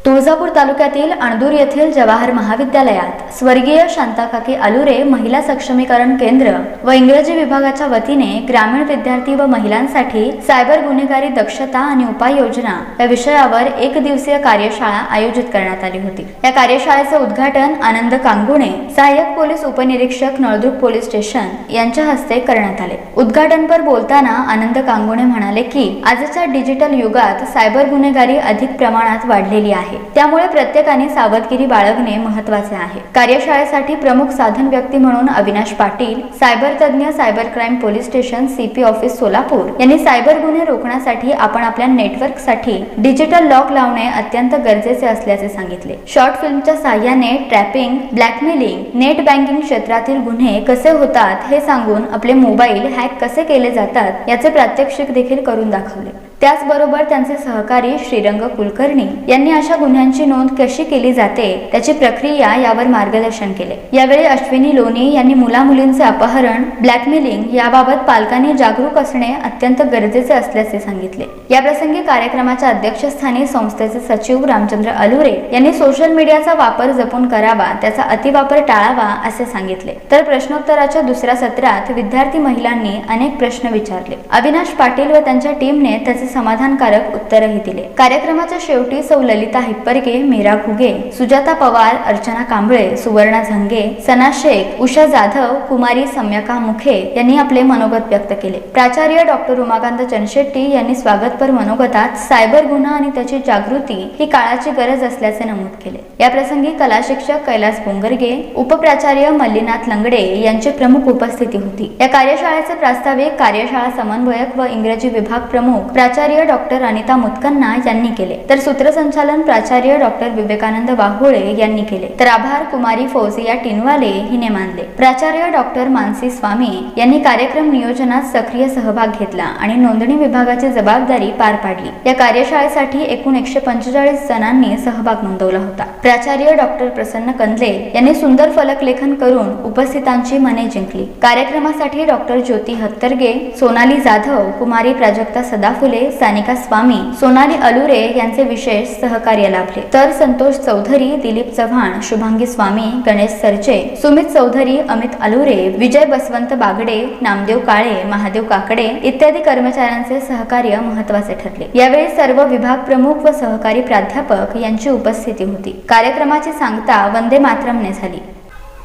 तुळजापूर तालुक्यातील अणदूर येथील जवाहर महाविद्यालयात स्वर्गीय शांताकाकी अलुरे महिला सक्षमीकरण केंद्र व इंग्रजी विभागाच्या वतीने ग्रामीण विद्यार्थी व महिलांसाठी सायबर गुन्हेगारी दक्षता आणि उपाययोजना या विषयावर एक दिवसीय कार्यशाळा आयोजित करण्यात आली होती। या कार्यशाळेचे उद्घाटन आनंद कांगुणे, सहाय्यक पोलीस उपनिरीक्षक नळदुर्ग पोलीस स्टेशन यांच्या हस्ते करण्यात आले। उद्घाटनपर बोलताना आनंद कांगुणे म्हणाले की आजच्या डिजिटल युगात सायबर गुन्हेगारी अधिक प्रमाणात वाढलेली आहे, त्यामुळे प्रत्येकाने सावधगिरी बाळगणे महत्त्वाचे आहे। कार्यशाळेसाठी प्रमुख साधन व्यक्ती म्हणून अविनाश पाटील, सायबर तज्ञ, cyber crime police station CP office Solapur यांनी सायबर गुन्हे रोखण्यासाठी आपण आपल्या नेटवर्कसाठी डिजिटल लॉक लावणे अत्यंत गरजेचे असल्याचे सांगितले। शॉर्ट फिल्मच्या सहाय्याने ट्रॅपिंग, ब्लॅकमेलिंग, नेट बँकिंग क्षेत्रातील गुन्हे कसे होतात हे सांगून आपले मोबाईल हॅक कसे केले जातात याचे प्रात्यक्षिक देखील करून दाखवले। त्याचबरोबर त्यांचे सहकारी श्रीरंग कुलकर्णी यांनी अशा गुन्ह्यांची नोंद कशी केली जाते त्याची प्रक्रिया यावर मार्गदर्शन केले। यावेळी अश्विनी लोणी यांनी मुला-मुलींचे अपहरण, ब्लॅकमेलिंग याबाबत पालकांनी जागरूक असणे अत्यंत गरजेचे असल्याचे सांगितले। या प्रसंगी कार्यक्रमाच्या अध्यक्षस्थानी संस्थेचे सचिव रामचंद्र अलुरे यांनी सोशल मीडियाचा वापर जपून करावा, त्याचा अतिवापर टाळावा असे सांगितले। तर प्रश्नोत्तराच्या दुसऱ्या सत्रात विद्यार्थी महिलांनी अनेक प्रश्न विचारले। अविनाश पाटील व त्यांच्या टीमने त्याचे समाधानकारक उत्तरही दिले। कार्यक्रमाच्या शेवटी सौ ललिता हिप्परगे, मीरा घुगे, सुजाता पवार, अर्चना कांबळे, सुवर्णा झंगे, सना शेख, उषा जाधव, कुमारी सम्यका मुखे यांनी आपले मनोगत व्यक्त केले। प्राचार्य डॉक्टर उमाकांत चनशेट्टी यांनी स्वागतपर मनोगतात सायबर गुन्हा आणि त्याची जागृती ही काळाची गरज असल्याचे नमूद केले। या प्रसंगी कला शिक्षक कैलास बोंगरगे, उपप्राचार्य मल्लीनाथ लंगडे यांची प्रमुख उपस्थिती होती। या कार्यशाळेचे प्रास्ताविक कार्यशाळा समन्वयक व इंग्रजी विभाग प्रमुख प्राचार्य डॉक्टर अनिता मुतकन्ना यांनी केले, तर सूत्रसंचालन प्राचार्य डॉक्टर विवेकानंद वाहुळे यांनी केले, तर आभार कुमारी फौजिया टिनवाले हिने मानले। प्राचार्य डॉक्टर मानसी स्वामी यांनी कार्यक्रम नियोजनात सक्रिय सहभाग घेतला आणि नोंदणी विभागाची जबाबदारी पार पाडली। या कार्यशाळेसाठी एकूण 145 जणांनी सहभाग नोंदवला होता। प्राचार्य डॉक्टर प्रसन्न कंदले यांनी सुंदर फलकलेखन करून उपस्थितांची मने जिंकली। कार्यक्रमासाठी डॉक्टर ज्योती हत्तरगे, सोनाली जाधव, कुमारी प्राजक्ता सदाफुले, सानिका स्वामी, सोनाली अलुरे यांचे विशेष सहकार्य लाभले। तर संतोष चौधरी, दिलीप चव्हाण, शुभांगी स्वामी, गणेश सरचे, सुमित चौधरी, अमित अलुरे, विजय बसवंत बागडे, नामदेव काळे, महादेव काकडे इत्यादी कर्मचाऱ्यांचे सहकार्य महत्त्वाचे ठरले। यावेळी सर्व विभाग प्रमुख व सहकारी प्राध्यापक यांची उपस्थिती होती। कार्यक्रमाची सांगता वंदे मातरमने झाली।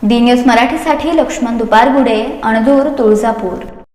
डी न्यूज मराठीसाठी लक्ष्मण दुपारगुडे, अणदूर, तुळजापूर।